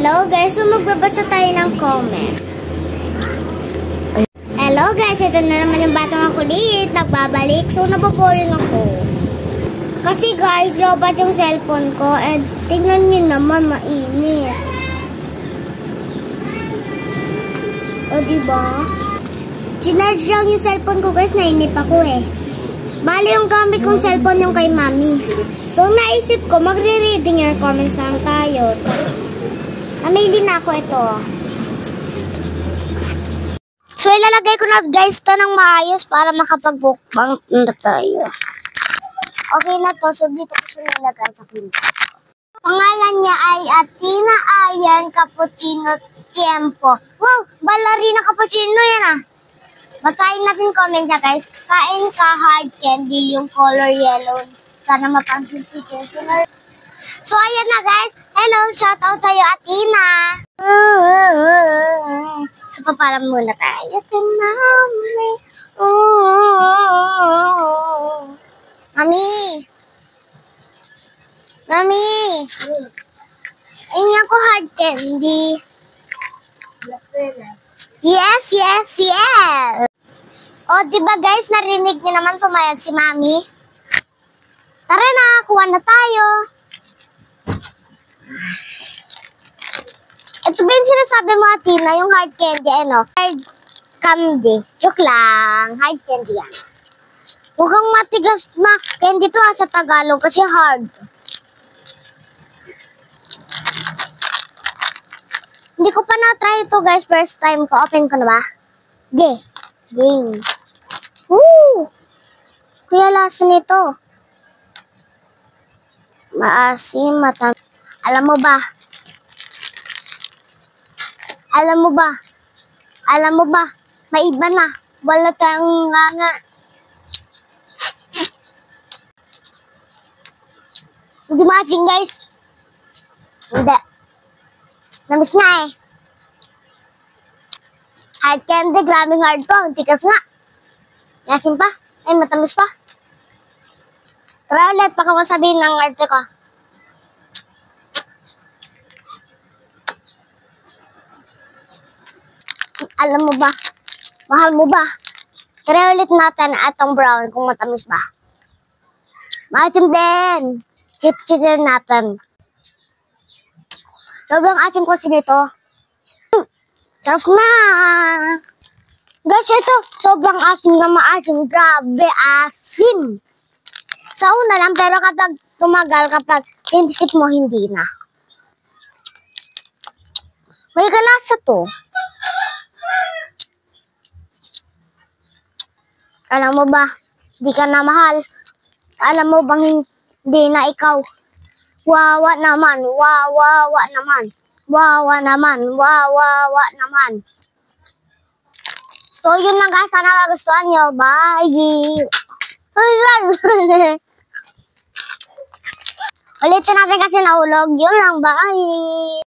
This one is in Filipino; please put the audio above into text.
Hello guys, so magbabasa tayo ng comment. Hello guys, ito na naman yung batang makulit, nagbabalik. So naboboring ako. Kasi guys, lobat yung cellphone ko and tingnan nyo naman, mainit. O diba? Chinarge lang yung cellphone ko guys, nainip ako eh. Bali yung gamit kong cellphone yung kay mami. So naisip ko, magre-reading your comments lang tayo. Namili na ako ito. So ilalagay ko na guys to ng maayos para makapag-bookbang na tayo. Okay na to, so dito ko siya nilagay sa pinto. Pangalan niya ay Athena Ayan Cappuccino Tiempo. Wow, ballerina cappuccino yan ah. Basahin natin comment niya guys. Kain ka hard candy yung color yellow. Sana mapansin si Kirsten. So ayan na guys. Hello, shout out sa'yo Athena. So papalam muna tayo. Mami. Mami. Ayun ako hard candy. Yes, yes, yes. O, diba guys, narinig niyo naman pumayag si Mami? Tara na, kuha na tayo. Ito ba yung sinasabi mo, Athena, yung hard candy, ano? Hard candy. Joke lang, hard candy yan. Mukhang matigas na candy to sa Tagalog kasi hard. Hindi ko pa na-try ito guys, first time ko. Open ko na ba? Game. Woo! Kuya, lasa nito. Maasim, matamis. Alam mo ba? May iba na. Wala tayong nga. Hindi maasim guys. Hindi. Namis na eh. Hard candy, grabing hard to. Ang tikas nga. Yasin pa. Ay, matamis pa. Tara ulit, baka masabihin ng arte ko. Alam mo ba? Mahal mo ba? Tara ulit natin atong brown kung matamis ba. Maasim din. Chip-chip natin. Sobrang asim kasi nito. Sarap na. Guys, ito. Sobrang asim na maasim. Grabe, asim. Sa una lang, pero kapag tumagal, kapag sinisip mo, hindi na. May kalasa to. Alam mo ba, di ka na mahal. Alam mo bang hindi na ikaw. Wawa naman, wawa naman. Wawa naman. So, yun lang guys. Sana nagustuhan nyo. Bye! Ulitin natin kasi nahulog. Yun lang. Bye!